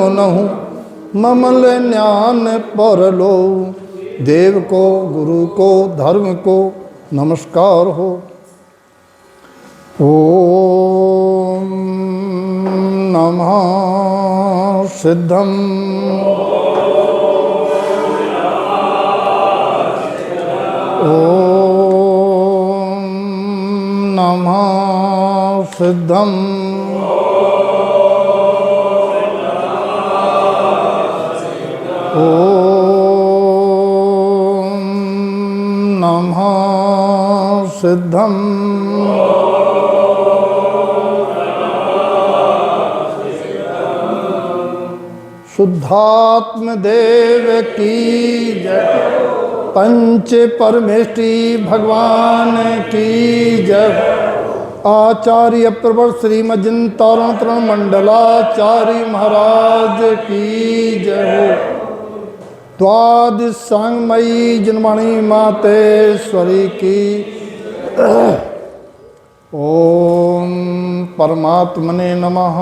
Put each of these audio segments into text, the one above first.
मुनहु ममल ज्ञान परलो। देव को गुरु को धर्म को नमस्कार हो। ओम नमः सिद्धम। ओम नमः सिद्धम। ओम नमः सिद्धम। शुद्धात्म देव की जय। पंच परमेष्टि भगवान की जय। आचार्य प्रवर श्रीमद् तरण तरण मंडलाचार्य महाराज की जय हो। द्वादश संगमयी जन्मणि मातेश्वरी की। ओम परमात्मने नमः।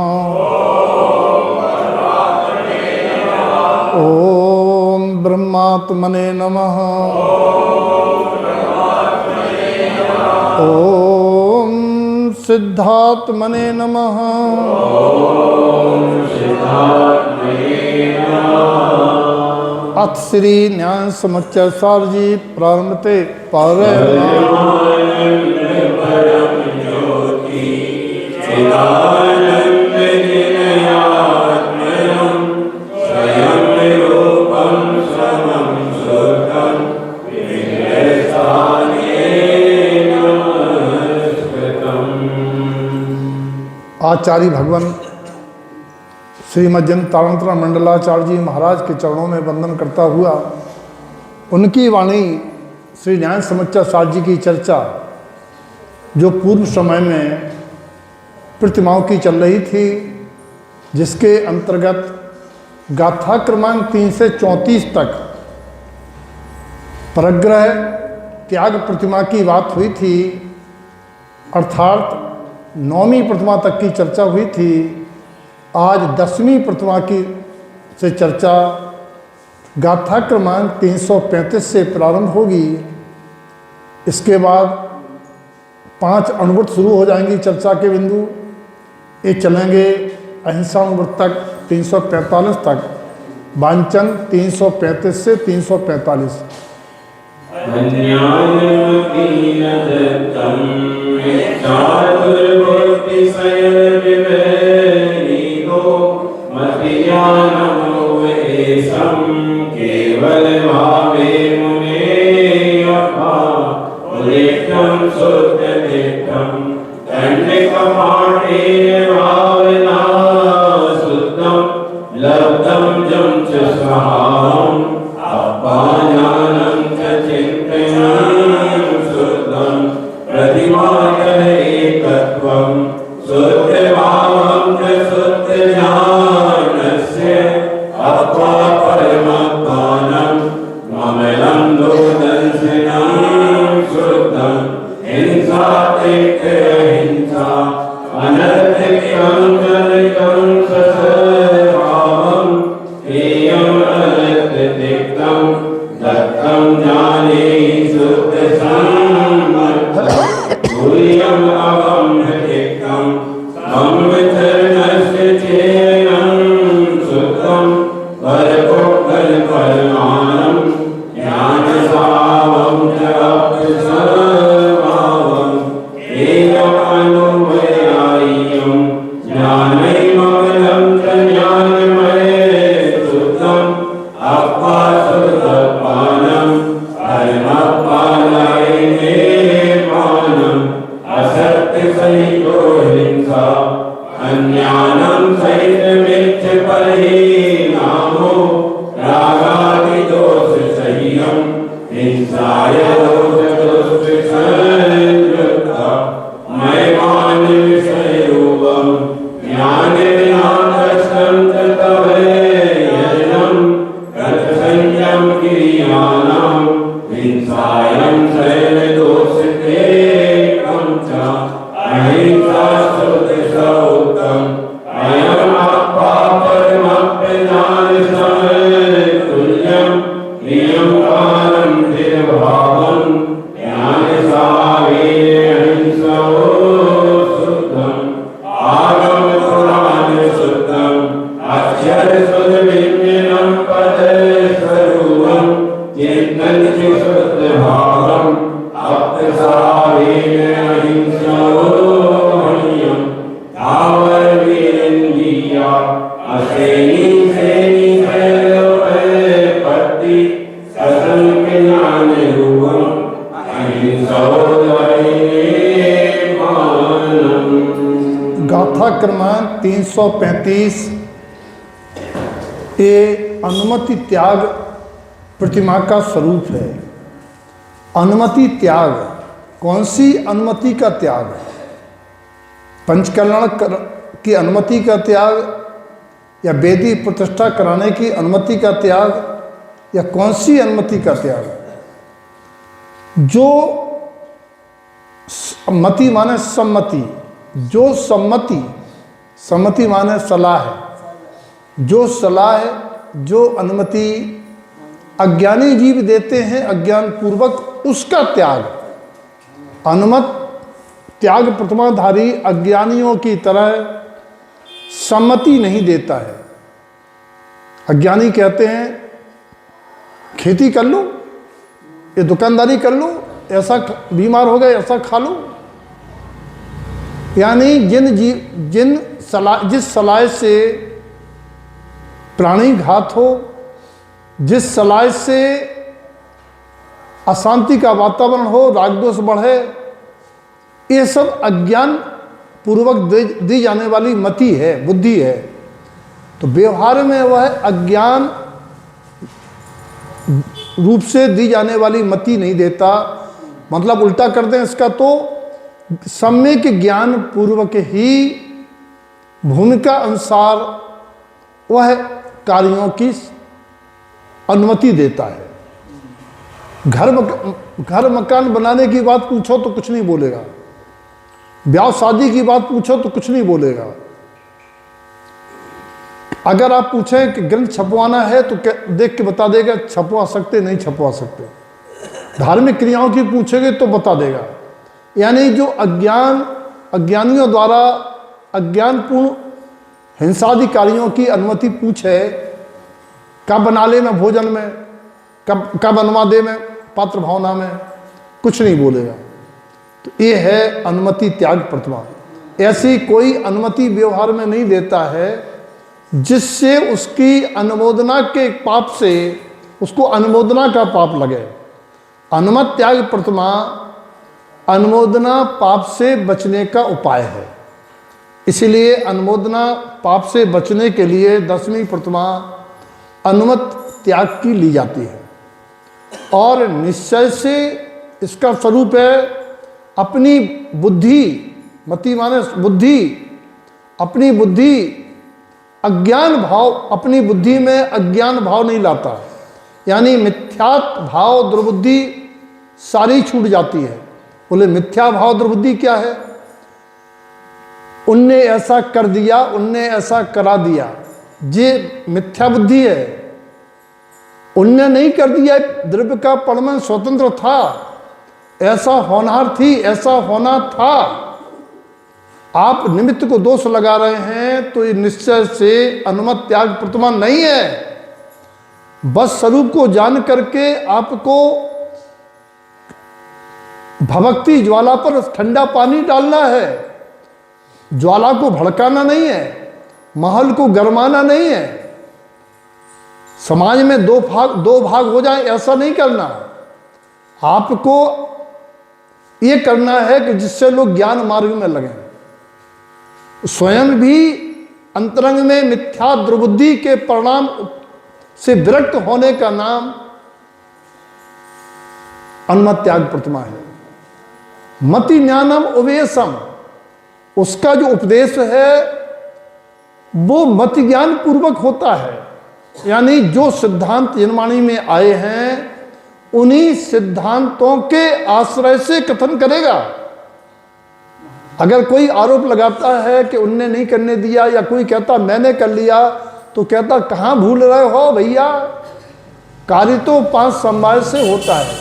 ओम ब्रह्मात्मने नमः। ओम सिद्धात्मने नमः। अथ श्री न्याय समच्चय सार जी प्रारंभते पर आचार्य भगवान श्रीमद् तारणतरण मंडलाचार्य जी महाराज के चरणों में वंदन करता हुआ उनकी वाणी श्री न्याय समच्चय सार जी की चर्चा जो पूर्व समय में प्रतिमाओं की चल रही थी, जिसके अंतर्गत गाथा क्रमांक 3 से 34 तक परग्रह त्याग प्रतिमा की बात हुई थी, अर्थात 9वीं प्रतिमा तक की चर्चा हुई थी। आज 10वीं प्रतिमा की से चर्चा गाथा क्रमांक 335 से प्रारंभ होगी। इसके बाद 5 अनुव्रत शुरू हो जाएंगी चर्चा के बिंदु। ये चलेंगे अहिंसा अनुव्रत तक 345 तक, वांचन 335 से 345। केवल भावे मुने शुद्ध नित्यम दंडकपाटे भावना शुद्धम लब्धम जम च स्वाहम अपाज्ञानं च चिन्तयं शुद्धम प्रतिमातः एकत्वं शुद्ध भावं च शुद्ध ज्ञानस्य अप्पा परमज्ञानं ममलं दोदर्शनं शुद्धं हिंसा अनर्थिकं जनकं सभावं सुदविज्ञानं पदस्वरूपं चेतनस्य शुद्धभावम् अप्तसारेण अहिंसोऽहं तावद्वीरेन्द्रिया असेनि सेनि सर्वोपपत्ति असंज्ञानरूपम् अहिंसोऽद्वैतमानम्। गाथा क्रमांक 335 ये अनुमति त्याग प्रतिमा का स्वरूप है। अनुमति त्याग, कौन सी अनुमति का त्याग? पंचकल्याण की अनुमति का त्याग, या वेदी प्रतिष्ठा कराने की अनुमति का त्याग, या कौन सी अनुमति का त्याग? जो मति माने सम्मति, जो सम्मति, सम्मति माने सलाह है, जो सलाह है, जो अनुमति अज्ञानी जीव देते हैं अज्ञान पूर्वक, उसका त्याग। अनुमत त्याग प्रतिमाधारी अज्ञानियों की तरह सम्मति नहीं देता है। अज्ञानी कहते हैं खेती कर लो, ये दुकानदारी कर लो, ऐसा बीमार हो गए ऐसा खा लो। यानी जिस सलाह से प्राणी घात हो, जिस सलाह से अशांति का वातावरण हो, राग दोष बढ़े, ये सब अज्ञान पूर्वक दी जाने वाली मति है, बुद्धि है। तो व्यवहार में वह अज्ञान रूप से दी जाने वाली मति नहीं देता, मतलब उल्टा कर दें इसका तो सम्यक ज्ञान पूर्वक ही भूमिका अनुसार वह कार्यों की अनुमति देता है। घर मकान बनाने की बात पूछो तो कुछ नहीं बोलेगा, ब्याह शादी की बात पूछो तो कुछ नहीं बोलेगा। अगर आप पूछें कि ग्रंथ छपवाना है तो देख के बता देगा छपवा सकते नहीं छपवा सकते। धार्मिक क्रियाओं की पूछेंगे तो बता देगा। यानी जो अज्ञानियों द्वारा अज्ञानपूर्ण हिंसादि कार्यों की अनुमति पूछे, कब बना ले में भोजन में, कब बनवा दे में पात्र भावना में, कुछ नहीं बोलेगा। तो ये है अनुमति त्याग प्रतिमा। ऐसी कोई अनुमति व्यवहार में नहीं देता है जिससे उसकी अनुमोदना के पाप से उसको अनुमोदना का पाप लगे। अनुमत त्याग प्रतिमा अनुमोदना पाप से बचने का उपाय है। इसीलिए अनुमोदना पाप से बचने के लिए 10वीं प्रतिमा अनुमत त्याग की ली जाती है। और निश्चय से इसका स्वरूप है अपनी बुद्धि, मति माने बुद्धि, अपनी बुद्धि अज्ञान भाव, अपनी बुद्धि में अज्ञान भाव नहीं लाता। यानी मिथ्यात भाव दुर्बुद्धि सारी छूट जाती है। बोले मिथ्या भाव दुर्बुद्धि क्या है? उनने ऐसा कर दिया, उनने ऐसा करा दिया, ये मिथ्या बुद्धि है। उनने नहीं कर दिया, द्रव्य का परमाणु स्वतंत्र था, ऐसा होनहार थी, ऐसा होना था। आप निमित्त को दोष लगा रहे हैं तो ये निश्चय से अनुमत त्याग प्रतिमा नहीं है। बस स्वरूप को जान करके आपको भभक्ति ज्वाला पर ठंडा पानी डालना है। ज्वाला को भड़काना नहीं है, महल को गरमाना नहीं है, समाज में दो भाग हो जाए ऐसा नहीं करना। आपको ये करना है कि जिससे लोग ज्ञान मार्ग में लगें, स्वयं भी अंतरंग में मिथ्या दुर्बुद्धि के परिणाम से विरक्त होने का नाम अनुमत त्याग प्रतिमा है। मति ज्ञानम उपदेशम, उसका जो उपदेश है वो मति ज्ञान पूर्वक होता है। यानी जो सिद्धांत जनवाणी में आए हैं उन्हीं सिद्धांतों के आश्रय से कथन करेगा। अगर कोई आरोप लगाता है कि उनने नहीं करने दिया, या कोई कहता मैंने कर लिया, तो कहता कहाँ भूल रहे हो भैया, कार्य तो 5 संवाद से होता है।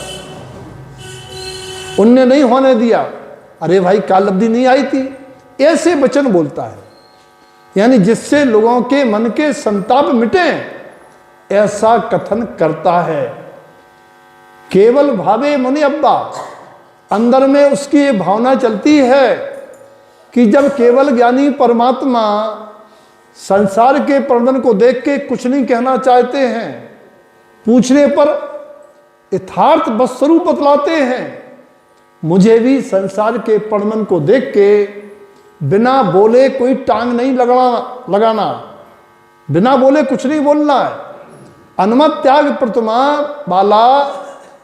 उनने नहीं होने दिया, अरे भाई काल अवधि नहीं आई थी, ऐसे वचन बोलता है। यानी जिससे लोगों के मन के संताप मिटे, ऐसा कथन करता है। केवल भावे मुनि अब्बा, अंदर में उसकी ये भावना चलती है कि जब केवल ज्ञानी परमात्मा संसार के प्रबंधन को देख के कुछ नहीं कहना चाहते हैं, पूछने पर यथार्थ स्वरूप बतलाते हैं, मुझे भी संसार के प्रबंधन को देख के बिना बोले कोई टांग नहीं लगाना, बिना बोले कुछ नहीं बोलना है। अनुमत त्याग प्रतिमा वाला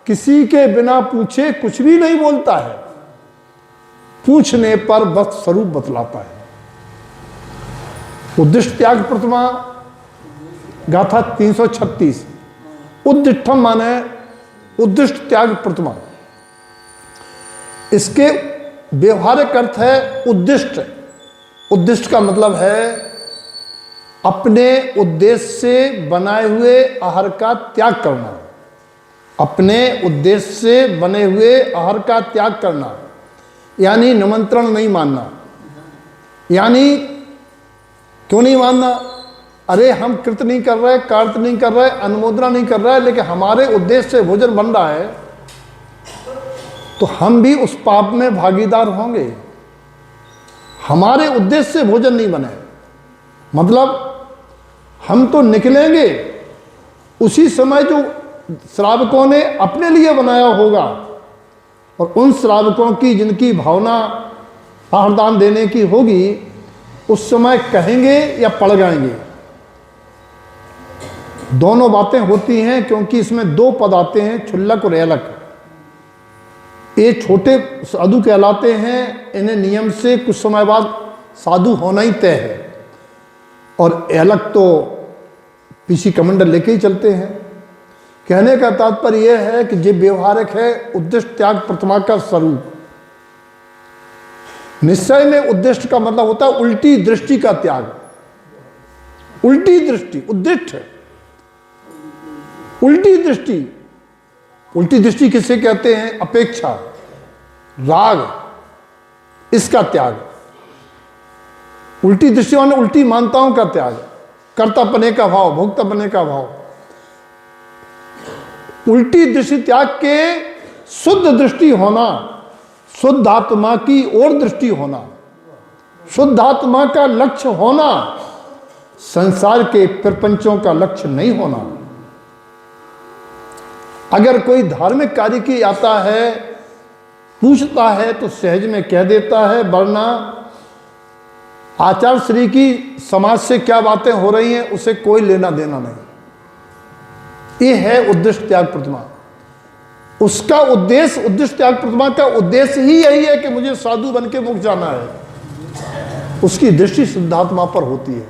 किसी के बिना पूछे कुछ भी नहीं बोलता है, पूछने पर बस स्वरूप बतलाता है। उद्दिष्ट त्याग प्रतिमा गाथा 336। उद्दिष्टम माने उद्दिष्ट त्याग प्रतिमा, इसके व्यवहारिक अर्थ है उद्दिष्ट। उद्दिष्ट का मतलब है अपने उद्देश्य से बनाए हुए आहार का त्याग करना, अपने उद्देश्य से बने हुए आहार का त्याग करना, यानी निमंत्रण नहीं मानना। यानी क्यों नहीं मानना? अरे हम कृत नहीं कर रहे, कार्त नहीं कर रहे, अनुमोदना नहीं कर रहे, लेकिन हमारे उद्देश्य से भोजन बन रहा है तो हम भी उस पाप में भागीदार होंगे। हमारे उद्देश्य से भोजन नहीं बने, मतलब हम तो निकलेंगे उसी समय जो श्रावकों ने अपने लिए बनाया होगा, और उन श्रावकों की जिनकी भावना आहारदान देने की होगी, उस समय कहेंगे या पड़ जाएंगे। दोनों बातें होती हैं, क्योंकि इसमें दो पद आते हैं, क्षुल्लक और एलक। ये छोटे साधु कहलाते हैं, इन्हें नियम से कुछ समय बाद साधु होना ही तय है, और एलक तो पीसी कमंडल लेके ही चलते हैं। कहने का तात्पर्य यह है कि जो व्यवहारिक है उद्दिष्ट त्याग प्रतिमा का स्वरूप। निश्चय में उद्दिष्ट का मतलब होता है उल्टी दृष्टि का त्याग। उल्टी दृष्टि उद्दिष्ट, उल्टी दृष्टि। उल्टी दृष्टि किसे कहते हैं? अपेक्षा, राग, इसका त्याग। उल्टी दृष्टि माने उल्टी मान्यताओं का त्याग, कर्तापने का भाव, भोक्तापने का भाव। उल्टी दृष्टि त्याग के शुद्ध दृष्टि होना, शुद्ध आत्मा की ओर दृष्टि होना, शुद्ध आत्मा का लक्ष्य होना, संसार के प्रपंचों का लक्ष्य नहीं होना। अगर कोई धार्मिक कार्य की आता है, पूछता है तो सहज में कह देता है, वरना आचार्य श्री की समाज से क्या बातें हो रही हैं उसे कोई लेना देना नहीं। ये है उद्दिष्ट त्याग प्रतिमा। उसका उद्देश्य, उद्दिष्ट त्याग प्रतिमा का उद्देश्य ही यही है कि मुझे साधु बन के मुक्त जाना है। उसकी दृष्टि शुद्धात्मा पर होती है।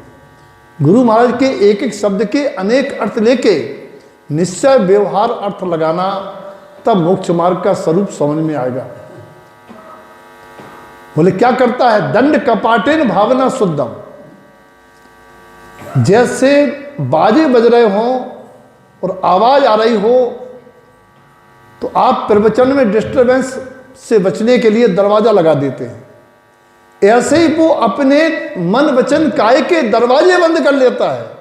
गुरु महाराज के एक एक शब्द के अनेक अर्थ लेके निश्चय व्यवहार अर्थ लगाना, तब मोक्ष मार्ग का स्वरूप समझ में आएगा। बोले क्या करता है? दंड कपाटेन भावना शुद्धम। जैसे बाजे बज रहे हों और आवाज आ रही हो, तो आप प्रवचन में डिस्टरबेंस से बचने के लिए दरवाजा लगा देते हैं। ऐसे ही वो अपने मन वचन काय के दरवाजे बंद कर लेता है।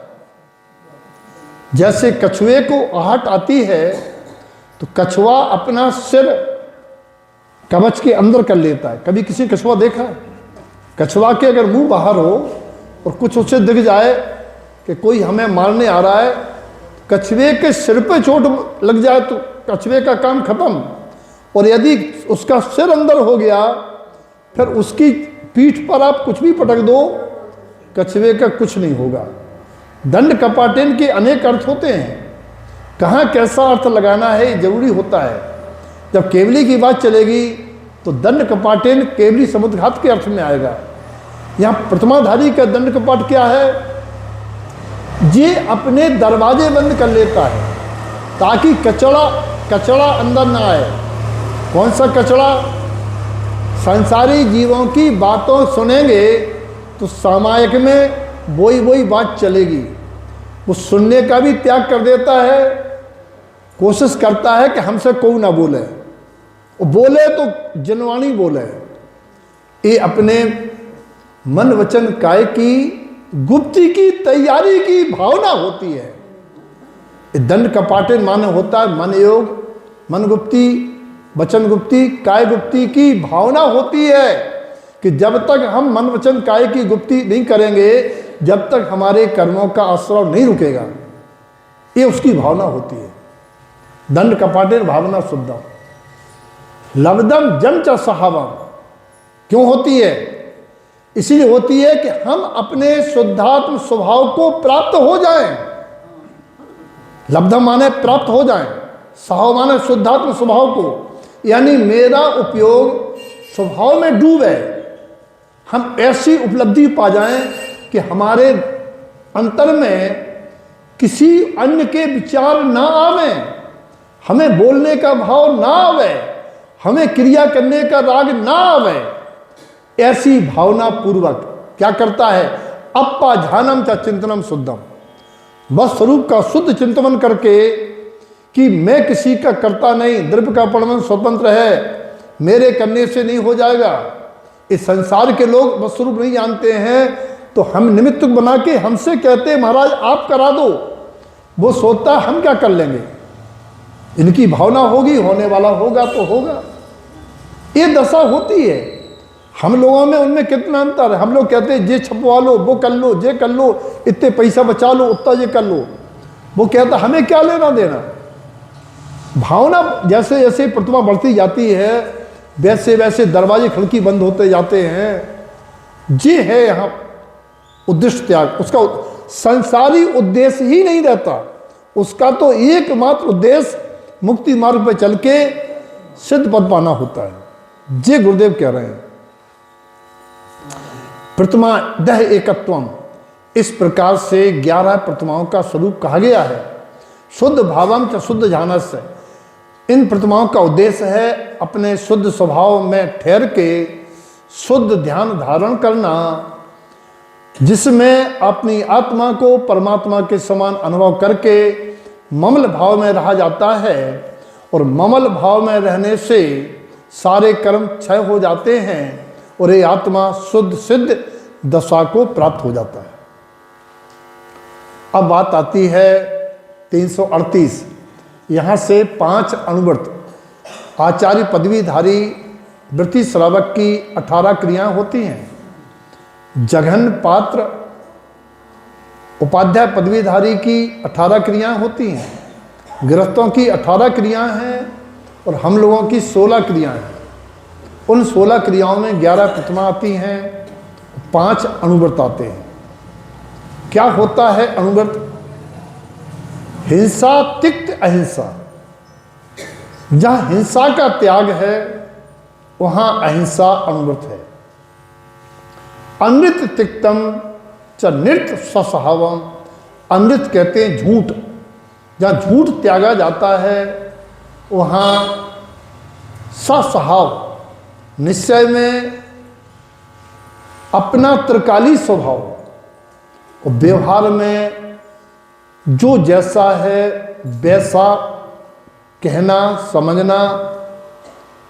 जैसे कछुए को आहट आती है तो कछुआ अपना सिर कवच के अंदर कर लेता है। कभी किसी कछुआ देखा है? कछुआ के अगर मुंह बाहर हो और कुछ उसे दिख जाए कि कोई हमें मारने आ रहा है, कछुए के सिर पे चोट लग जाए तो कछुए का काम खत्म। और यदि उसका सिर अंदर हो गया, फिर उसकी पीठ पर आप कुछ भी पटक दो, कछुए का कुछ नहीं होगा। दंड कपाटेन के अनेक अर्थ होते हैं, कहाँ कैसा अर्थ लगाना है ये जरूरी होता है। जब केवली की बात चलेगी तो दंड कपाटेन केवली समुद्रघात के अर्थ में आएगा। यहाँ प्रतिमाधारी का दंड कपाट क्या है? ये अपने दरवाजे बंद कर लेता है ताकि कचड़ा अंदर ना आए। कौन सा कचड़ा? संसारी जीवों की बातों सुनेंगे तो सामायिक में वही बात चलेगी। वो सुनने का भी त्याग कर देता है, कोशिश करता है कि हमसे कोई ना बोले, वो बोले तो जनवाणी बोले। ये अपने मन वचन काय की गुप्ती की तैयारी की भावना होती है। दंड कपाटे माने होता है मन योग, मन गुप्ती, वचन गुप्ती, काय गुप्ती की भावना होती है कि जब तक हम मन वचन काय की गुप्ती नहीं करेंगे, जब तक हमारे कर्मों का आश्रव नहीं रुकेगा, ये उसकी भावना होती है। दंड कपाटे भावना शुद्धम लब्धम जम च सहावम। क्यों होती है? इसीलिए होती है कि हम अपने शुद्धात्म स्वभाव को प्राप्त हो जाएं। लब्धम माने प्राप्त हो जाएं, सहाव माने शुद्धात्म स्वभाव को, यानी मेरा उपयोग स्वभाव में डूबे, हम ऐसी उपलब्धि पा जाएं कि हमारे अंतर में किसी अन्य के विचार ना आवे, हमें बोलने का भाव ना आवे, हमें क्रिया करने का राग ना आवे। ऐसी भावना पूर्वक क्या करता है? अप्पा ध्यानम च चिंतनम शुद्धम, बस स्वरूप का शुद्ध चिंतन करके कि मैं किसी का करता नहीं, द्रव्य का परमन स्वतंत्र है, मेरे करने से नहीं हो जाएगा। इस संसार के लोग बस स्वरूप नहीं जानते हैं, तो हम निमित्त बना के हमसे कहते हैं महाराज आप करा दो, वो सोचता हम क्या कर लेंगे। इनकी भावना होगी, होने वाला होगा तो होगा, ये दशा होती है। हम लोगों में उनमें कितना अंतर है। हम लोग कहते हैं ये छपवा लो, वो कर लो, ये कर लो, इतने पैसा बचा लो, उतना ये कर लो। वो कहता हमें क्या लेना देना। भावना जैसे जैसे प्रतिमा बढ़ती जाती है, वैसे वैसे दरवाजे खिड़की बंद होते जाते हैं। ये है यहाँ उद्देश्य त्याग। उसका संसारी उद्देश्य ही नहीं रहता, उसका तो एकमात्र उद्देश्य मुक्ति मार्ग पर चल के सिद्ध पद पाना होता है। जे गुरुदेव कह रहे हैं प्रतिमा दह एकत्वम, इस प्रकार से 11 प्रतिमाओं का स्वरूप कहा गया है। शुद्ध भावम च शुद्ध जानस्य, इन प्रतिमाओं का उद्देश्य है अपने शुद्ध स्वभाव में ठहर के शुद्ध ध्यान धारण करना, जिसमें अपनी आत्मा को परमात्मा के समान अनुभव करके ममल भाव में रहा जाता है। और ममल भाव में रहने से सारे कर्म क्षय हो जाते हैं और ये आत्मा शुद्ध सिद्ध दशा को प्राप्त हो जाता है। अब बात आती है 338, यहाँ से 5 अनुव्रत आचार्य पदवीधारी वृत्ति श्रावक की 18 क्रियाएं होती हैं। जघन पात्र उपाध्याय पदवीधारी की 18 क्रियाएं होती हैं। गृहस्थों की 18 क्रियाएं हैं और हम लोगों की 16 क्रियाएं हैं। उन 16 क्रियाओं में 11 प्रतिमा आती हैं, 5 अनुव्रत आते हैं। क्या होता है अनुव्रत? हिंसा तिक्त अहिंसा। जहां हिंसा का त्याग है वहां अहिंसा अनुव्रत है। अमृत तिक्तम च नृत्य स्वसहावम, अमृत कहते हैं झूठ। जहां झूठ त्यागा जाता है वहां सस्वभाव, निश्चय में अपना त्रिकाली स्वभाव और व्यवहार में जो जैसा है वैसा कहना समझना,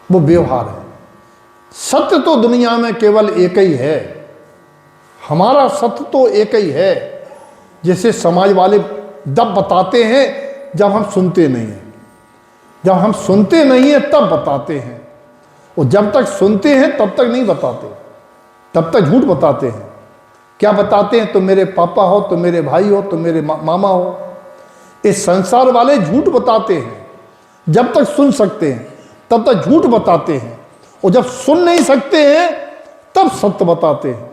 वो व्यवहार है। सत्य तो दुनिया में केवल एक ही है, हमारा सत्य तो एक ही है। जैसे समाज वाले तब बताते हैं जब हम सुनते नहीं हैं, जब हम सुनते नहीं हैं तब बताते हैं, और जब तक सुनते हैं तब तक नहीं बताते, तब तक झूठ बताते हैं। क्या बताते हैं? तुम मेरे पापा हो, तुम मेरे भाई हो, तुम मेरे मामा हो। इस संसार वाले झूठ बताते हैं। जब तक सुन सकते हैं तब तक झूठ बताते हैं, और जब सुन नहीं सकते हैं तब सत्य बताते हैं।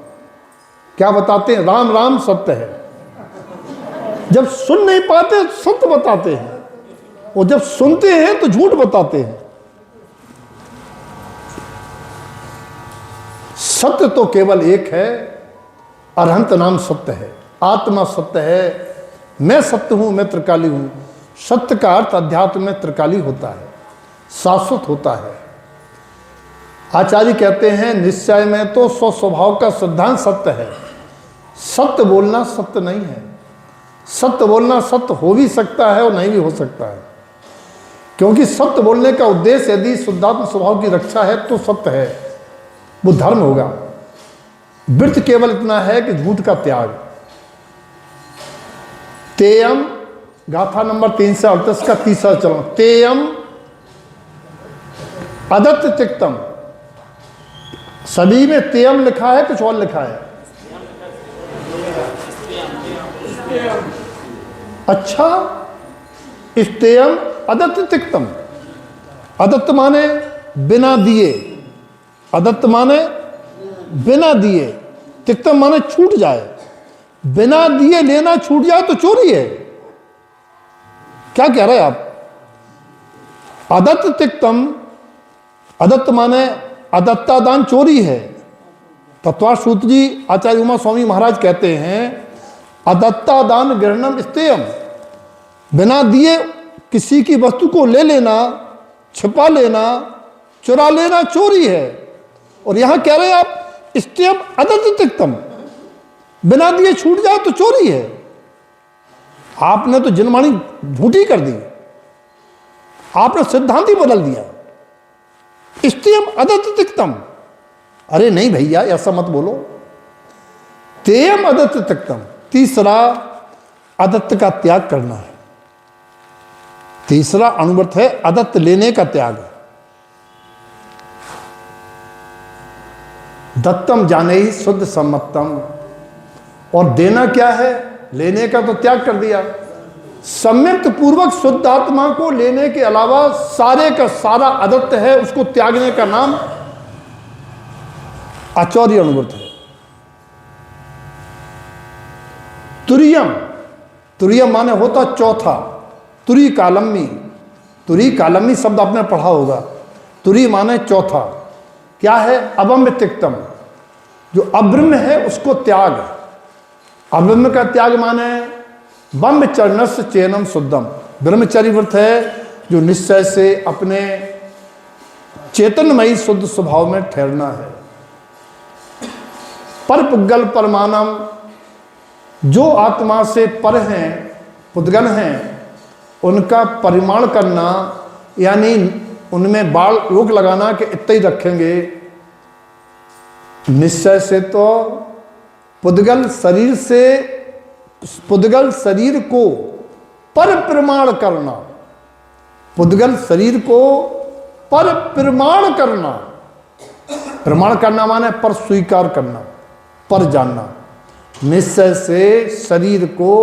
क्या बताते हैं? राम राम सत्य है। जब सुन नहीं पाते सत्य बताते हैं, और जब सुनते हैं तो झूठ बताते हैं। सत्य तो केवल एक है, अरहंत नाम सत्य है, आत्मा सत्य है। मैं सत्य हूं, मैं त्रिकाली हूं। सत्य का अर्थ अध्यात्म में त्रिकाली होता है, शाश्वत होता है। आचार्य कहते हैं निश्चय में तो स्वस्वभाव का सिद्धांत सत्य है। सत्य बोलना सत्य नहीं है। सत्य बोलना सत्य हो भी सकता है और नहीं भी हो सकता है, क्योंकि सत्य बोलने का उद्देश्य यदि शुद्धात्म स्वभाव की रक्षा है तो सत्य है, वो धर्म होगा। वृत्त केवल इतना है कि झूठ का त्याग, तेयम, गाथा नंबर 338 का तीसरा चरण। तेयम अदत्त तिक्तम, सभी में तेयम लिखा है, कुछ और लिखा है? अच्छा, इस्तेयम अदत्त तिक्तम, अदत्त माने बिना दिए, अदत्त माने बिना दिए, तिक्तम माने छूट जाए। बिना दिए लेना छूट जाए तो चोरी है। क्या कह रहे हैं आप? अदत्त तिक्तम, अदत्त माने अदत्ता दान चोरी है। तत्वार सूत्र जी आचार्य उमा स्वामी महाराज कहते हैं अदत्ता दान ग्रहणम इस्तेयम, बिना दिए किसी की वस्तु को ले लेना, छिपा लेना, चुरा लेना चोरी है। और यहां कह रहे हैं आप इस्तेयम अदत्त तिक्तम, बिना दिए छूट जाए तो चोरी है। आपने तो जनवाणी झूठी कर दी, आपने सिद्धांत ही बदल दिया। इस्तेयम अदत्त तिक्तम, अरे नहीं भैया ऐसा मत बोलो। तेयम अदत्त तिक्तम, तीसरा अदत्त का त्याग करना है। तीसरा अनुव्रत है अदत्त लेने का त्याग। दत्तम जाने ही शुद्ध सम्मतम, और देना क्या है? लेने का तो त्याग कर दिया। सम्यक्त पूर्वक शुद्ध आत्मा को लेने के अलावा सारे का सारा अदत्त है, उसको त्यागने का नाम आचार्य अनुव्रत है। तुरियम, तुरियम माने होता चौथा, तुरी कालम्मी, तुरी कालम्मी शब्द आपने पढ़ा होगा। तुरी माने चौथा, क्या है? अबम्ब तिक्तम, जो अब्रह्म है उसको त्याग। अब्रह्म का त्याग माने बम्ब चरणस्य चेनम शुद्धम, ब्रह्मचर्य व्रत है जो निश्चय से अपने चेतनमयी शुद्ध स्वभाव में ठहरना है। पर पुद्गल परमानम, जो आत्मा से पर हैं, पुद्गल हैं, उनका परिमाण करना, यानी उनमें बाल रोक लगाना कि इतना ही रखेंगे। निश्चय से तो पुद्गल शरीर से, पुद्गल शरीर को पर प्रमाण करना, पुद्गल शरीर को पर प्रमाण करना। प्रमाण करना माने पर स्वीकार करना, पर जानना। निश्चय से शरीर को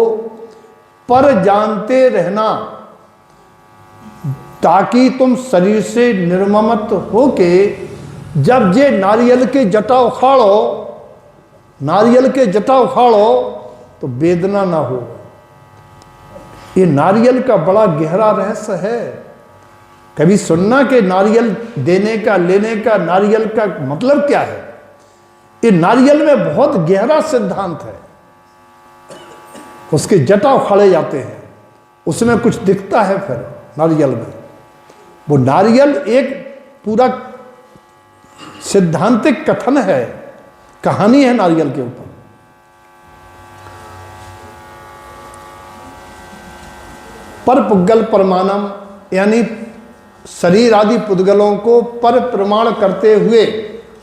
पर जानते रहना, ताकि तुम शरीर से निर्ममत होके जब ये नारियल के जटा उखाड़ो, नारियल के जटा उखाड़ो तो वेदना ना हो। ये नारियल का बड़ा गहरा रहस्य है। कभी सुनना कि नारियल देने का, लेने का, नारियल का मतलब क्या है? ये नारियल में बहुत गहरा सिद्धांत है। उसके जटा उखाड़े जाते हैं, उसमें कुछ दिखता है फिर नारियल में। वो नारियल एक पूरा सिद्धांतिक कथन है, कहानी है नारियल के ऊपर। पर पुद्गल परमानम, यानी शरीर आदि पुद्गलों को पर प्रमाण करते हुए,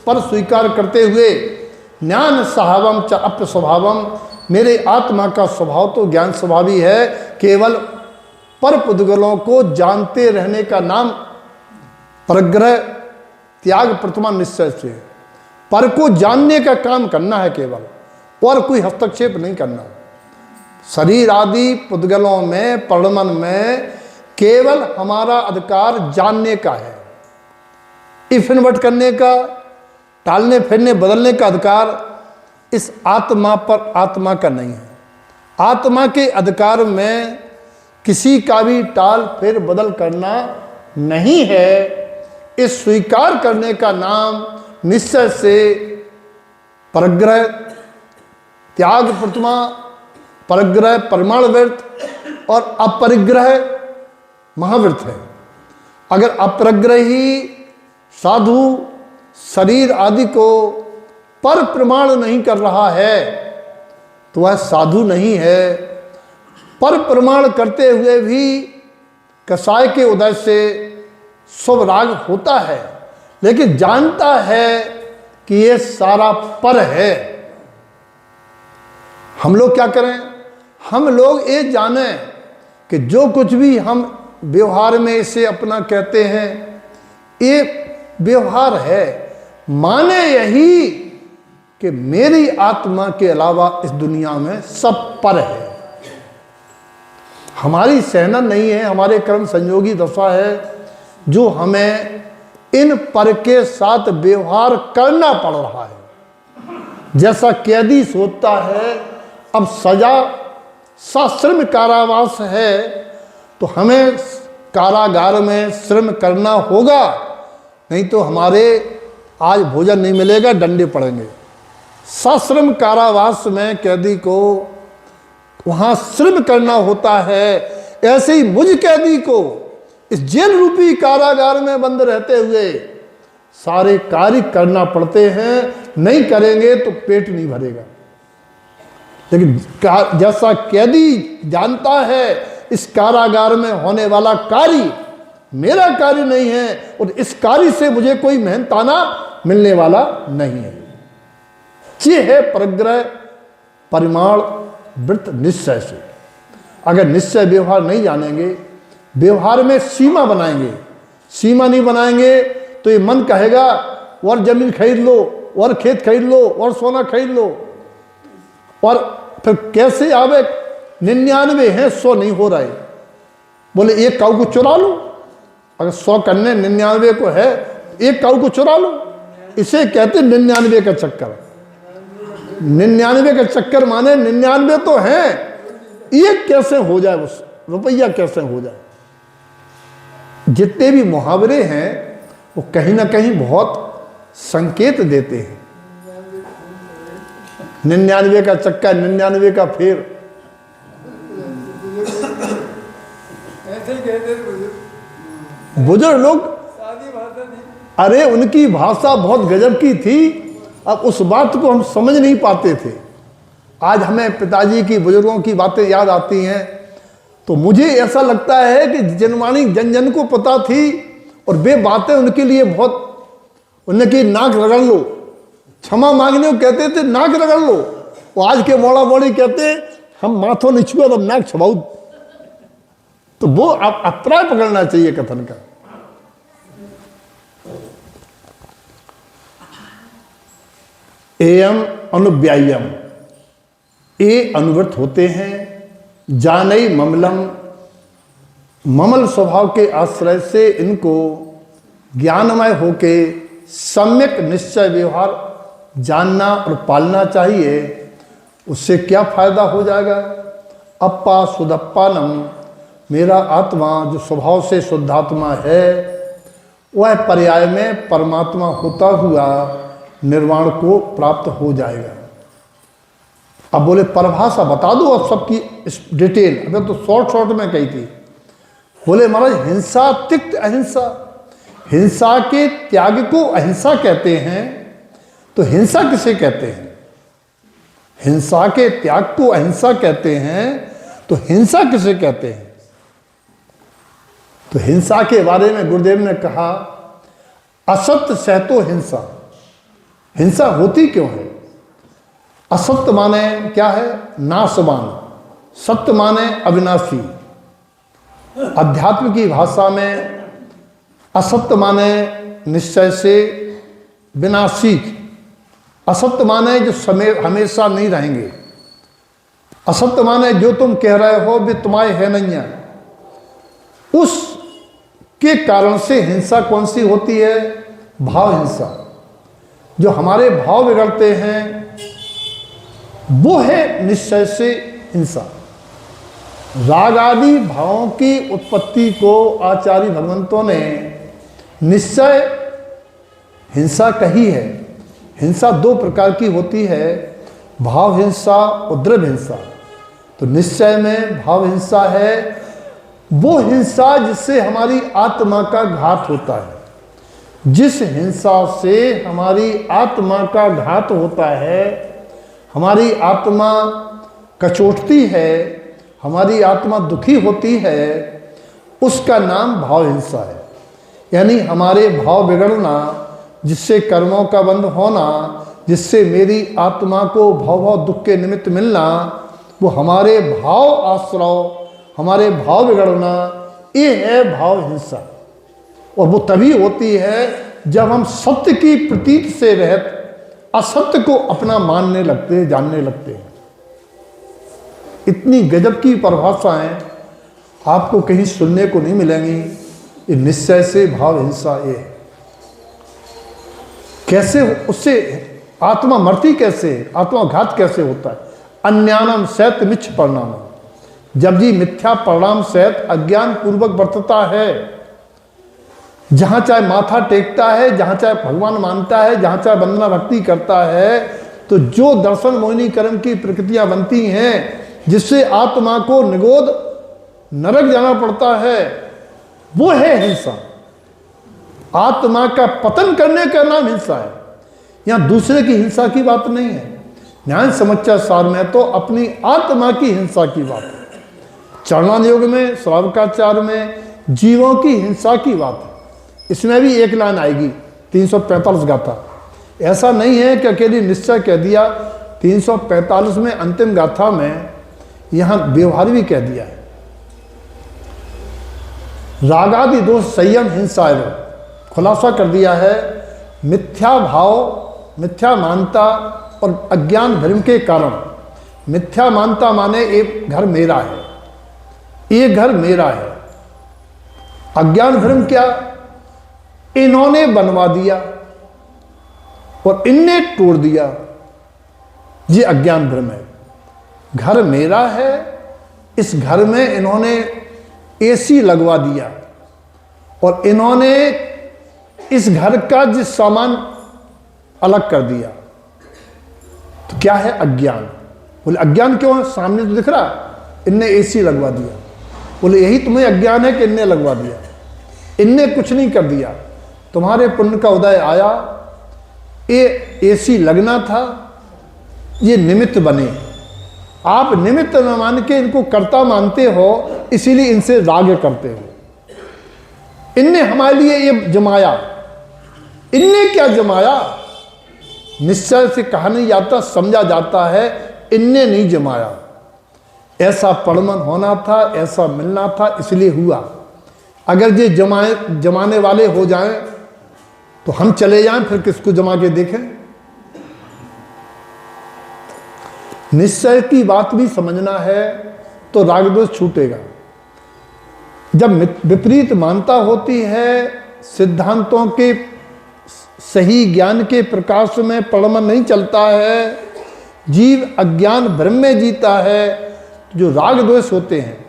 पर स्वीकार करते हुए, ज्ञान स्वभावम च अप्य स्वभावम, मेरे आत्मा का स्वभाव तो ज्ञान स्वभाव ही है। केवल पर पुद्गलों को जानते रहने का नाम परग्रह त्याग प्रथमा निश्चय से। पर को जानने का काम करना है केवल, और कोई हस्तक्षेप नहीं करना। शरीर आदि पुद्गलों में, परमन में केवल हमारा अधिकार जानने का है। इफ इन्वर्ट करने का, टालने फिरने बदलने का अधिकार इस आत्मा पर आत्मा का नहीं है। आत्मा के अधिकार में किसी का भी टाल फिर बदल करना नहीं है। इस स्वीकार करने का नाम निश्चय से परग्रह त्याग प्रतिमा, परग्रह परिमाण व्रत और अपरिग्रह महाव्रत है। अगर अपरिग्रही साधु शरीर आदि को पर प्रमाण नहीं कर रहा है तो वह साधु नहीं है। पर प्रमाण करते हुए भी कसाय के उदय से शुभ राग होता है, लेकिन जानता है कि ये सारा पर है। हम लोग क्या करें? हम लोग ये जाने कि जो कुछ भी हम व्यवहार में इसे अपना कहते हैं, ये व्यवहार है, माने यही कि मेरी आत्मा के अलावा इस दुनिया में सब पर है। हमारी सहना नहीं है, हमारे कर्म संयोगी दशा है जो हमें इन पर के साथ व्यवहार करना पड़ रहा है। जैसा कैदी सोचता है अब सजा सश्रम कारावास है, तो हमें कारागार में श्रम करना होगा, नहीं तो हमारे आज भोजन नहीं मिलेगा, डंडे पड़ेंगे। सश्रम कारावास में कैदी को वहाँ श्रम करना होता है। ऐसे ही मुझ कैदी को इस जेल रूपी कारागार में बंद रहते हुए सारे कार्य करना पड़ते हैं, नहीं करेंगे तो पेट नहीं भरेगा। लेकिन जैसा कैदी जानता है इस कारागार में होने वाला कार्य मेरा कार्य नहीं है और इस कार्य से मुझे कोई मेहनताना मिलने वाला नहीं है। ये है परग्रह परिमाण वृत्त निश्चय से। अगर निश्चय व्यवहार नहीं जानेंगे, व्यवहार में सीमा बनाएंगे, सीमा नहीं बनाएंगे तो ये मन कहेगा और जमीन खरीद लो और खेत खरीद लो और सोना खरीद लो, और फिर कैसे आवे 99 है 100 नहीं हो रहा है, बोले एक काऊ को चुरा लो। अगर 100 करने 99 को है, एक काऊ को चुरा लो। इसे कहते 99 का चक्कर। 99 का चक्कर माने 99 तो है, एक कैसे हो जाए, उस रुपया कैसे हो जाए। जितने भी मुहावरे हैं वो कहीं ना कहीं बहुत संकेत देते हैं। 99 का चक्का, 99 का फेर। बुजुर्ग लोग, अरे उनकी भाषा बहुत गजब की थी, अब उस बात को हम समझ नहीं पाते थे। आज हमें पिताजी की, बुजुर्गों की बातें याद आती हैं तो मुझे ऐसा लगता है कि जनवाणी जन जन को पता थी और वे बातें उनके लिए बहुत, उनकी नाक रगड़ लो, क्षमा मांगने को कहते थे नाक रगड़ लो। वो आज के मोड़ा मोड़ी कहते हम माथों नहीं छुआ तब नाक छबाऊ। तो वो अभिप्राय पकड़ना चाहिए कथन का। एयम अनुव्यायम, ये अनुव्रत होते हैं। जानई ममलम, ममल स्वभाव के आश्रय से इनको ज्ञानमय होके सम्यक निश्चय व्यवहार जानना और पालना चाहिए। उससे क्या फायदा हो जाएगा? अप्पा सुदप्पानम, मेरा आत्मा जो स्वभाव से शुद्धात्मा है वह पर्याय में परमात्मा होता हुआ निर्वाण को प्राप्त हो जाएगा। अब बोले परिभाषा बता दो अब सबकी इस डिटेल, अगर तो शॉर्ट में कही थी। बोले महाराज हिंसा तिक्त अहिंसा, हिंसा के त्याग को अहिंसा कहते हैं। तो हिंसा किसे कहते हैं? हिंसा के त्याग को अहिंसा कहते हैं, तो हिंसा किसे कहते हैं? तो हिंसा के बारे में गुरुदेव ने कहा असत्य सहतो हिंसा। हिंसा होती क्यों है? असत्य माने क्या है? नाशवान। सत्य माने अविनाशी। अध्यात्म की भाषा में असत्य माने निश्चय से विनाशी। असत्य माने जो समय हमेशा नहीं रहेंगे। असत्य माने जो तुम कह रहे हो भी तुम्हारे है नहीं है। उस के कारण से हिंसा कौन सी होती है? भाव हिंसा। जो हमारे भाव बिगड़ते हैं वो है निश्चय से हिंसा। राग आदि भावों की उत्पत्ति को आचार्य भगवंतों ने निश्चय हिंसा कही है। हिंसा दो प्रकार की होती है, भाव हिंसा और द्रव्य हिंसा। तो निश्चय में भाव हिंसा है वो हिंसा जिससे हमारी आत्मा का घात होता है। जिस हिंसा से हमारी आत्मा का घात होता है, हमारी आत्मा कचोटती है, हमारी आत्मा दुखी होती है, उसका नाम भाव हिंसा है। यानी हमारे भाव बिगड़ना, जिससे कर्मों का बंध होना, जिससे मेरी आत्मा को भाव भाव दुख के निमित्त मिलना, वो हमारे भाव आश्रव, हमारे भाव बिगड़ना, ये है भाव हिंसा। और वो तभी होती है जब हम सत्य की प्रतीत से रहत असत्य को अपना मानने लगते हैं, जानने लगते हैं। इतनी गजब की परिभाषाएं आपको कहीं सुनने को नहीं मिलेंगी। ये निश्चय से भाव हिंसा ये है। कैसे उससे आत्मा मरती, कैसे आत्माघात कैसे होता है? अन्यानम सैत मिच्छ परिणाम, जब जी मिथ्या परिणाम सहित अज्ञान पूर्वक बरतता है, जहां चाहे माथा टेकता है, जहां चाहे भगवान मानता है, जहां चाहे वंदना भक्ति करता है, तो जो दर्शन मोहिनी कर्म की प्रकृतियां बनती हैं जिससे आत्मा को निगोद नरक जाना पड़ता है, वो है हिंसा। आत्मा का पतन करने का नाम हिंसा है। यहां दूसरे की हिंसा की बात नहीं है। न्याय समस्या सार में तो अपनी आत्मा की हिंसा की बात है। चरणान योग में, श्रावकाचार्य में जीवों की हिंसा की बात है। इसमें भी एक लाइन आएगी 345 गाथा। ऐसा नहीं है कि अकेली निश्चय कह दिया, 345 में अंतिम गाथा में यहां व्यवहार भी कह दिया है। रागादि दोष संयम हिंसा है, खुलासा कर दिया है। मिथ्या भाव, मिथ्या मानता और अज्ञान भ्रम के कारण, मिथ्या मानता माने एक घर मेरा है, ये घर मेरा है। अज्ञान भ्रम क्या? इन्होंने बनवा दिया और इनने तोड़ दिया, ये अज्ञान भ्रम है। घर मेरा है, इस घर में इन्होंने एसी लगवा दिया और इन्होंने इस घर का जिस सामान अलग कर दिया, तो क्या है? अज्ञान। बोले अज्ञान क्यों है? सामने तो दिख रहा, इनने एसी लगवा दिया। बोले यही तुम्हें अज्ञान है कि इनने लगवा दिया। इनने कुछ नहीं कर दिया, तुम्हारे पुण्य का उदय आया, ये एसी लगना था, ये निमित्त बने। आप निमित्त न मान के इनको कर्ता मानते हो, इसीलिए इनसे राग करते हो। इनने हमारे लिए ये जमाया। इनने क्या जमाया? निश्चय से कहा नहीं जाता, समझा जाता है इनने नहीं जमाया। ऐसा परमन होना था, ऐसा मिलना था, इसलिए हुआ। अगर ये जमाने वाले हो जाएं तो हम चले जाएं, फिर किसको जमा के देखें? निश्चय की बात भी समझना है तो राग दोष छूटेगा। जब विपरीत मानता होती है, सिद्धांतों के सही ज्ञान के प्रकाश में परमन नहीं चलता है, जीव अज्ञान भ्रम में जीता है, जो राग द्वेष होते हैं,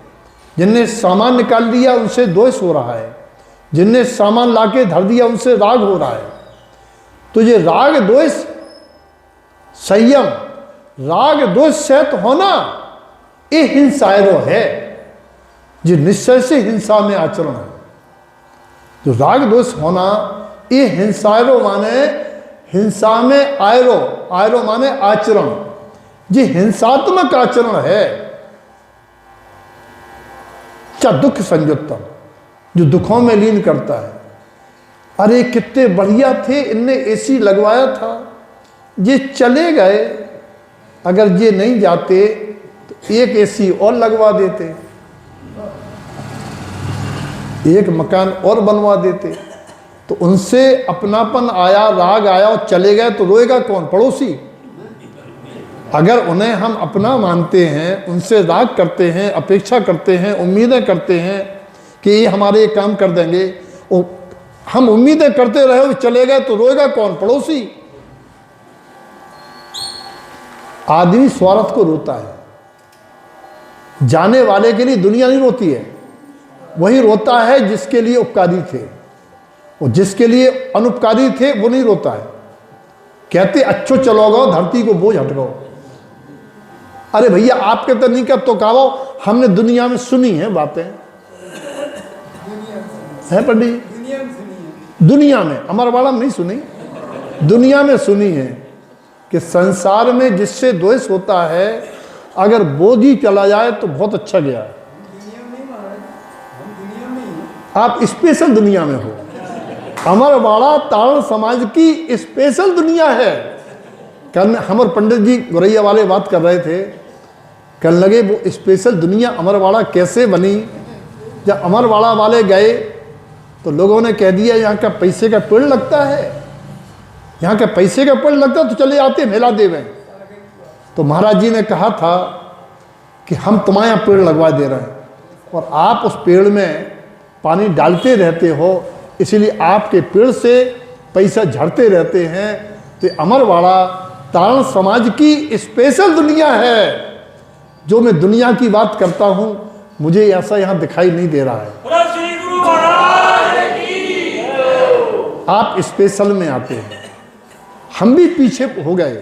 जिनने सामान निकाल दिया उनसे द्वेष हो रहा है, जिनने सामान लाके धर दिया उनसे राग हो रहा है। तो ये राग द्वेष संयम, राग द्वेष सहित होना, ये हिंसायरो है, जो निश्चय से हिंसा में आचरण है। जो राग द्वेष होना, ये हिंसायरो माने हिंसा में आयरो, आयरो माने आचरण, जो हिंसात्मक आचरण है। क्या दुख संयुक्तम, जो दुखों में लीन करता है। अरे कितने बढ़िया थे, इनने एसी लगवाया था, ये चले गए, अगर ये नहीं जाते तो एक एसी और लगवा देते, एक मकान और बनवा देते, तो उनसे अपनापन आया, राग आया और चले गए, तो रोएगा कौन? पड़ोसी। अगर उन्हें हम अपना मानते हैं, उनसे राग करते हैं, अपेक्षा करते हैं, उम्मीदें करते हैं कि ये हमारे ये काम कर देंगे, और हम उम्मीदें करते रहे, चले गए, तो रोएगा कौन? पड़ोसी। आदमी स्वार्थ को रोता है, जाने वाले के लिए दुनिया नहीं रोती है, वही रोता है जिसके लिए उपकारी थे, और जिसके लिए अनुपकारी थे वो नहीं रोता है। कहते अच्छो चलोगो, धरती को बोझ हटगो। अरे भैया आपके तो नहीं कर तो कहो, हमने दुनिया में सुनी है बातें, है पंडित? दुनिया में, अमरवाड़ा में नहीं सुनी, दुनिया में सुनी है कि संसार में जिससे द्वेष होता है, अगर बोझ ही चला जाए तो बहुत अच्छा गया है। आप स्पेशल दुनिया में हो। अमरवाड़ा तारण समाज की स्पेशल दुनिया है। कल हमारे पंडित जी गोरैया वाले बात कर रहे थे कहने लगे वो स्पेशल दुनिया अमरवाड़ा कैसे बनी। जब अमरवाड़ा वाले गए तो लोगों ने कह दिया यहाँ का पैसे का पेड़ लगता है, यहाँ का पैसे का पेड़ लगता है, तो चले आते मेला देवे। तो महाराज जी ने कहा था कि हम तुम्हारे यहाँ पेड़ लगवा दे रहे हैं और आप उस पेड़ में पानी डालते रहते हो, इसीलिए आपके पेड़ से पैसा झड़ते रहते हैं। तो अमरवाड़ा तारण समाज की स्पेशल दुनिया है। जो मैं दुनिया की बात करता हूँ मुझे ऐसा यहाँ दिखाई नहीं दे रहा है। आप स्पेशल में आते हैं, हम भी पीछे हो गए।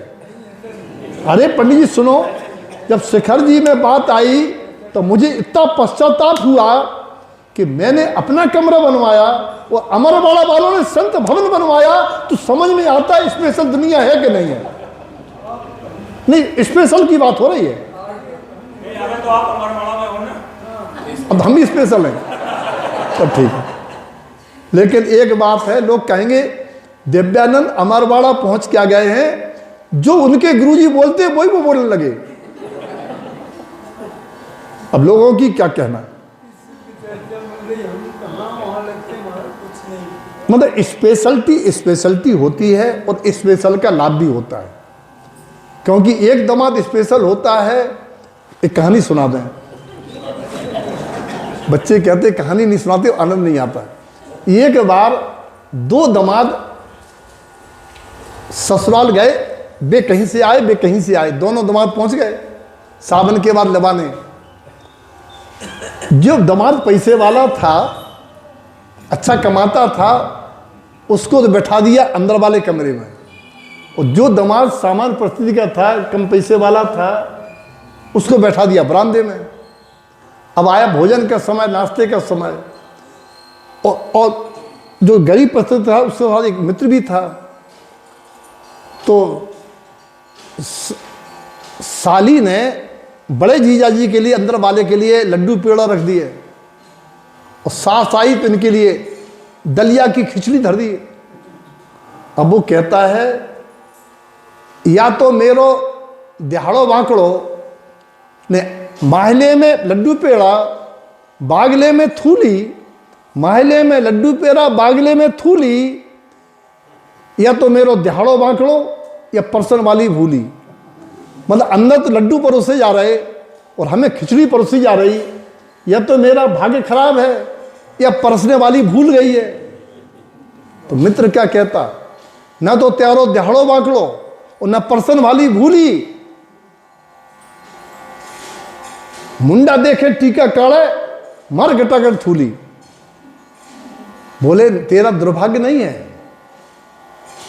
अरे पंडित जी सुनो, जब शिखर जी में बात आई तो मुझे इतना पश्चाताप हुआ कि मैंने अपना कमरा बनवाया और अमरवाड़ा वालों ने संत भवन बनवाया। तो समझ में आता है स्पेशल दुनिया है कि नहीं है। नहीं, स्पेशल की बात हो रही है। तो आप अमरवाड़ा में हो ना, अब हम भी स्पेशल हैं तो ठीक है। लेकिन एक बात है, लोग कहेंगे दिव्यानंद अमरवाड़ा पहुंच क्या गए हैं, जो उनके गुरुजी बोलते वही वो बोलने लगे। अब लोगों की क्या कहना है। मतलब स्पेशलिटी होती है और स्पेशल का लाभ भी होता है। क्योंकि एक दामाद स्पेशल होता है। एक कहानी सुना दें, बच्चे कहते कहानी नहीं सुनाते आनंद नहीं आता। एक बार दो दामाद ससुराल गए, वे कहीं से आए वे कहीं से आए, दोनों दामाद पहुंच गए सावन के बाद लबाने। जो दामाद पैसे वाला था, अच्छा कमाता था, उसको तो बैठा दिया अंदर वाले कमरे में, और जो दामाद सामान्य परिस्थिति का था, कम पैसे वाला था, उसको बैठा दिया बरामदे में। अब आया भोजन का समय, नाश्ते का समय, और जो गरीब परिस्थिति था उसके साथ एक मित्र भी था। तो साली ने बड़े जीजाजी के लिए, अंदर वाले के लिए लड्डू पेड़ा रख दिए, और सास आई तो इनके लिए दलिया की खिचड़ी धर दी। अब वो कहता है या तो मेरो दिहाड़ो बांकड़ो ने माहले में लड्डू पेड़ा बागले में थूली, माहले में लड्डू पेड़ा बागले में थूली, या तो मेरो दिहाड़ो बांकड़ो या परसन वाली भूली। मतलब अंदर तो लड्डू परोसे जा रहे और हमें खिचड़ी परोसी जा रही, या तो मेरा भाग्य खराब है या परसने वाली भूल गई है। तो मित्र क्या कहता, ना तो त्यारो दिहाड़ो बांकड़ो और न परसन वाली भूली, मुंडा देखे टीका काड़े मर गटाकर थूली। बोले तेरा दुर्भाग्य नहीं है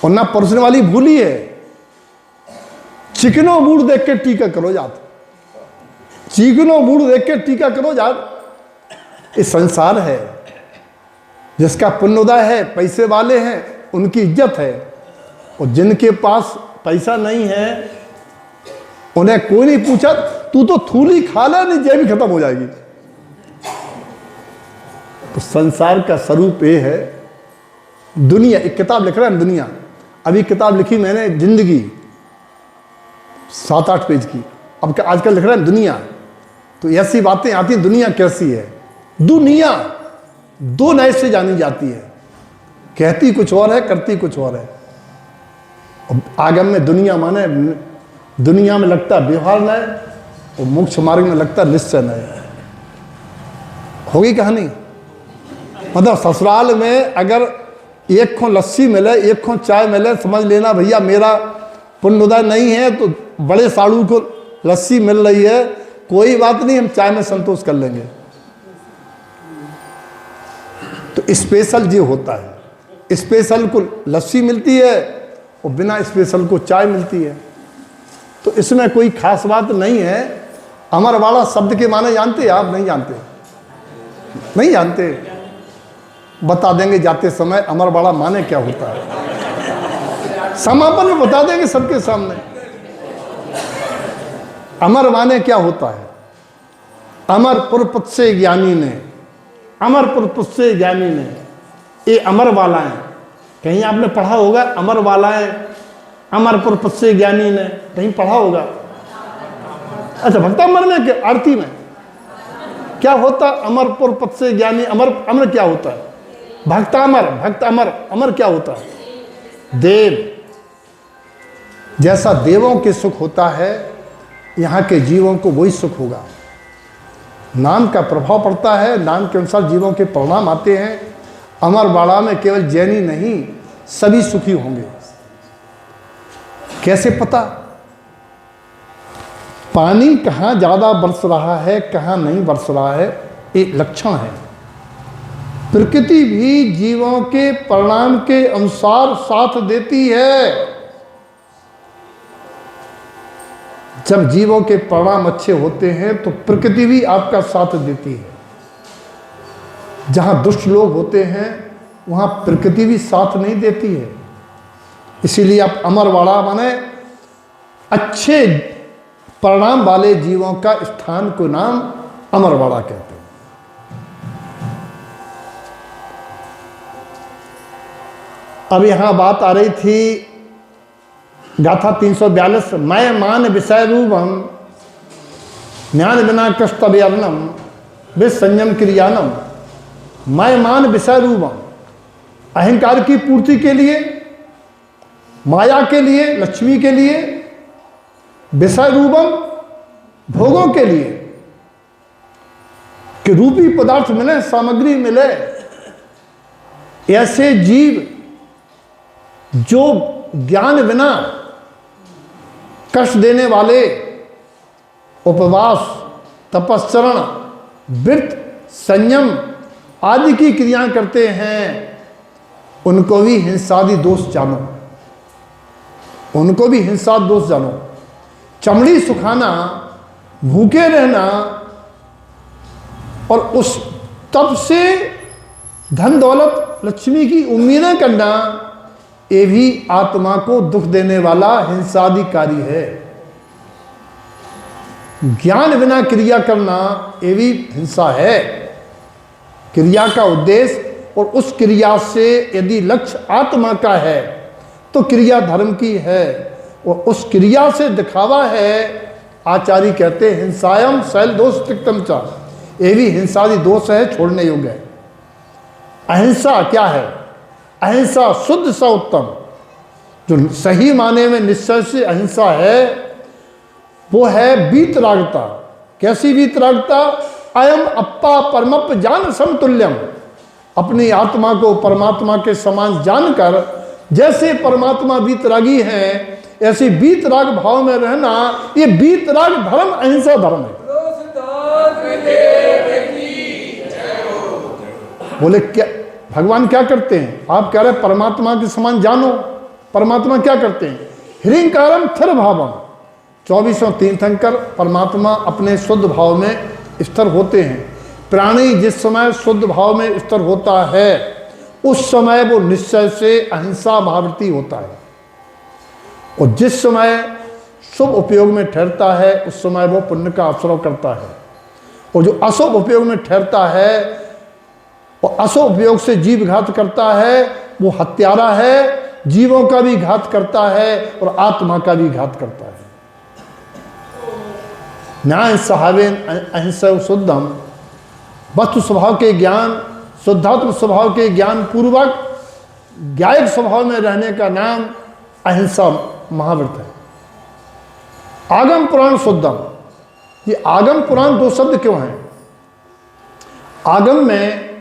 और ना परसने वाली भूली है, चिकनो बूढ़ देख के टीका करो जात, चिकनो बूढ़ देख के टीका करो जात। इस संसार है, जिसका पुण्योदय है, पैसे वाले हैं, उनकी इज्जत है, और जिनके पास पैसा नहीं है उन्हें कोई नहीं पूछा तू तो थूली खा ले, नहीं जेब भी खत्म हो जाएगी। तो संसार का स्वरूप ये है। दुनिया, एक किताब लिख रहा है दुनिया, अभी किताब लिखी मैंने जिंदगी 7-8 पेज की, अब आजकल लिख रहा है दुनिया। तो ऐसी बातें आती हैं, दुनिया कैसी है। दुनिया दो नए से जानी जाती है, कहती कुछ और है, करती कुछ और है। आगम में दुनिया माने दुनिया में लगता व्यवहार नए और मोक्ष मार्ग में लगता निश्चय नए। होगी कहानी। मतलब ससुराल में अगर एक खो लस्सी मिले, एक खो चाय मिले, समझ लेना भैया मेरा पुण्योदय नहीं है। तो बड़े साड़ू को लस्सी मिल रही है, कोई बात नहीं, हम चाय में संतोष कर लेंगे। तो स्पेशल ये होता है, स्पेशल को लस्सी मिलती है और बिना स्पेशल को चाय मिलती है। तो इसमें कोई खास बात नहीं है। अमरवाड़ा शब्द के माने जानते हैं आप? नहीं जानते? नहीं जानते? बता देंगे जाते समय अमरवाड़ा माने क्या होता है, समापन में बता देंगे सबके सामने। अमर माने क्या होता है? अमरपुर पद से ज्ञानी ने, अमरपुर पद से ज्ञानी ने, ये अमर वाला है। कहीं आपने पढ़ा होगा अमर वाला है, अमरपुर पद से ज्ञानी ने, कहीं पढ़ा होगा? अच्छा, भक्तामर में क्या, आरती में क्या होता? अमरपुर पद से ज्ञानी, अमर, अमर क्या होता है? भक्तामर, भक्त अमर, अमर क्या होता है? देव। जैसा देवों के सुख होता है, यहाँ के जीवों को वही सुख होगा। नाम का प्रभाव पड़ता है, नाम के अनुसार जीवों के परिणाम आते हैं। अमरवाड़ा में केवल जैनी नहीं, सभी सुखी होंगे। कैसे पता? पानी कहाँ ज़्यादा बरस रहा है, कहाँ नहीं बरस रहा है, एक लक्षण है। प्रकृति भी जीवों के परिणाम के अनुसार साथ देती है। जब जीवों के परिणाम अच्छे होते हैं तो प्रकृति भी आपका साथ देती है। जहाँ दुष्ट लोग होते हैं वहाँ प्रकृति भी साथ नहीं देती है। इसीलिए आप अमरवाड़ा माने अच्छे परिणाम वाले जीवों का स्थान को नाम अमरवाड़ा कहते हैं। अब यहाँ बात आ रही थी गाथा 342, मैं मान विषय रूपम ज्ञान बिना कष्टव्यर्णम विसंयम क्रियानम। मैं मान विषय रूपम, अहंकार की पूर्ति के लिए, माया के लिए, लक्ष्मी के लिए, विषय रूपम भोगों के लिए कि रूपी पदार्थ मिले, सामग्री मिले। ऐसे जीव जो ज्ञान बिना कष्ट देने वाले उपवास, तपस्चरण, व्रत, संयम आदि की क्रियाएं करते हैं, उनको भी हिंसादि दोष जानो, उनको भी हिंसा दोष जानो। चमड़ी सुखाना, भूखे रहना और उस तप से धन दौलत लक्ष्मी की उम्मीदें करना, ये भी आत्मा को दुख देने वाला हिंसादि कार्य है। ज्ञान बिना क्रिया करना ये भी हिंसा है। क्रिया का उद्देश्य और उस क्रिया से यदि लक्ष्य आत्मा का है तो क्रिया धर्म की है, और उस क्रिया से दिखावा है। आचार्य कहते हैं हिंसायम शैल दोष तिक्तम चा, ये भी हिंसादि दोष है, छोड़ने योग्य है। अहिंसा क्या है? अहिंसा शुद्ध सा उत्तम, जो सही माने में निश्चय से अहिंसा है वो है वीतरागता। कैसी वीतरागता? अयम अप्पा परमप जान समतुल्यम, अपनी आत्मा को परमात्मा के समान जानकर जैसे परमात्मा वीतरागी है, ऐसे वीतराग भाव में रहना, ये वीतराग धर्म अहिंसा धर्म है। बोले क्या भगवान क्या करते हैं? आप कह रहे परमात्मा के समान जानो, परमात्मा क्या करते हैं? ह्रींकारम थिर भावम, 24 तीर्थंकर परमात्मा अपने शुद्ध भाव में स्थिर होते हैं। प्राणी जिस समय शुद्ध भाव में स्थिर होता है उस समय वो निश्चय से अहिंसा भावती होता है, और जिस समय शुभ उपयोग में ठहरता है उस समय वो पुण्य का आश्रय करता है, और जो अशुभ उपयोग में ठहरता है और अशुभ उपयोग से जीव घात करता है वो हत्यारा है, जीवों का भी घात करता है और आत्मा का भी घात करता है। न्याय सहावेन अहिंसा शुद्धम, वस्तु स्वभाव के ज्ञान, शुद्धात्म स्वभाव के ज्ञान पूर्वक ज्ञायक स्वभाव में रहने का नाम अहिंसा महाव्रत है। आगम पुराण शुद्धम, ये आगम पुराण दो शब्द क्यों हैं? आगम में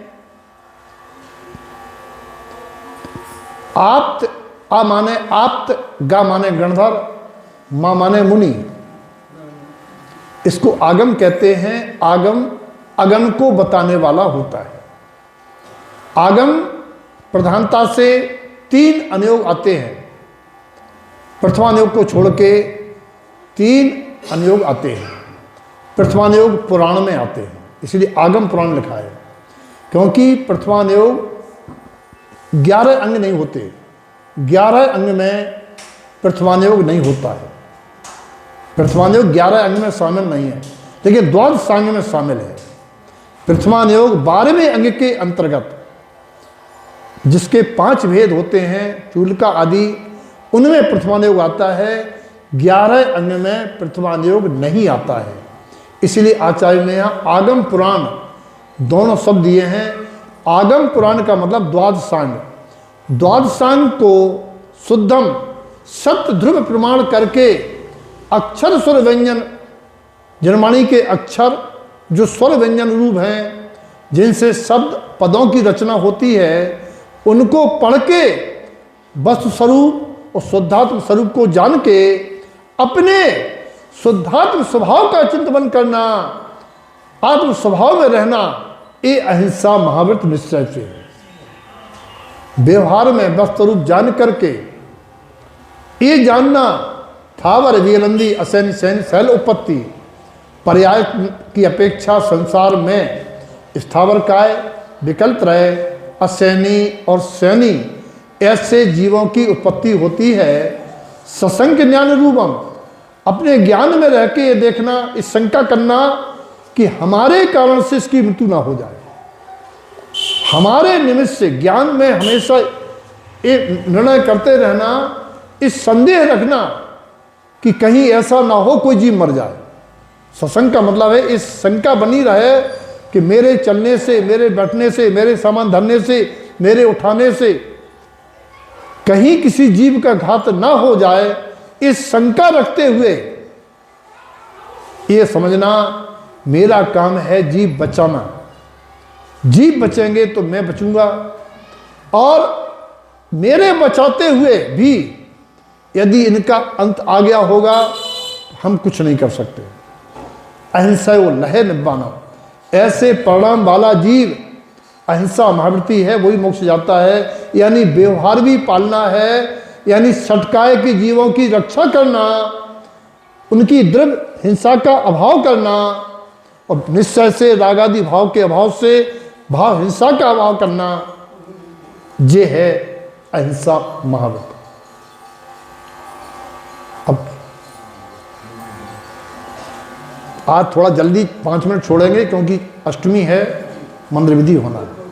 आप्त, आ माने आप्त, गा माने गणधर, मा माने मुनि, इसको आगम कहते हैं। आगम अगम को बताने वाला होता है। आगम प्रधानता से 3 अनुयोग आते हैं, प्रथमानुयोग को छोड़ के 3 अनुयोग आते हैं। प्रथमानुयोग पुराण में आते हैं, इसलिए आगम पुराण लिखा है, क्योंकि प्रथमानुयोग 11 अंग नहीं होते, 11 अंग में प्रथमानुयोग नहीं होता है। प्रथमानुयोग 11 अंग में शामिल नहीं है, लेकिन द्वादश अंग में शामिल है। प्रथमानुयोग 12वें अंग के अंतर्गत, जिसके 5 भेद होते हैं, चूलिका आदि, उनमें प्रथमानुयोग आता है। 11 अन्य में प्रथमा नियोग नहीं आता है। इसलिए आचार्य ने यहाँ आगम पुराण दोनों शब्द दिए हैं। आगम पुराण का मतलब द्वादशांग, द्वादशांग को शुद्धम सत्य ध्रुव प्रमाण करके अक्षर स्वर व्यंजन जनमाणी के अक्षर जो स्वर व्यंजन रूप हैं, जिनसे शब्द पदों की रचना होती है, उनको पढ़ के वस्तु स्वरूप और शुद्धात्म स्वरूप को जान के अपने शुद्धात्म स्वभाव का चिंतन करना, आत्म स्वभाव में रहना, ये अहिंसा महाव्रत निश्चय से है। व्यवहार में वस्तु रूप जान करके ये जानना थावर वियलंदी असैन सैन शैल उपत्ति पर्याय की अपेक्षा संसार में स्थावर काय विकल्प रहे असैनी और सैनी ऐसे जीवों की उत्पत्ति होती है। ससंग ज्ञान रूपम, अपने ज्ञान में रह के ये देखना, इस शंका करना कि हमारे कारण से इसकी मृत्यु ना हो जाए। हमारे निमित्त से ज्ञान में हमेशा एक निर्णय करते रहना, इस संदेह रखना कि कहीं ऐसा ना हो कोई जीव मर जाए। सत्संग का मतलब है इस शंका बनी रहे कि मेरे चलने से, मेरे बैठने से, मेरे सामान धरने से, मेरे उठाने से कहीं किसी जीव का घात ना हो जाए। इस शंका रखते हुए ये समझना मेरा काम है जीव बचाना। जीव बचेंगे तो मैं बचूंगा, और मेरे बचाते हुए भी यदि इनका अंत आ गया होगा तो हम कुछ नहीं कर सकते। अहिंसा वो लहे निब्बाना, ऐसे परिणाम वाला जीव अहिंसा महावृत्ति है, वही मोक्ष जाता है। यानी व्यवहार भी पालना है, यानी सटकाए के जीवों की रक्षा करना, उनकी दृढ़ हिंसा का अभाव करना, और निश्चय से रागादि भाव के अभाव से भाव हिंसा का अभाव करना, ये है अहिंसा महाव्रत। अब आज थोड़ा जल्दी 5 मिनट छोड़ेंगे क्योंकि अष्टमी है, मंत्र विधि होना है।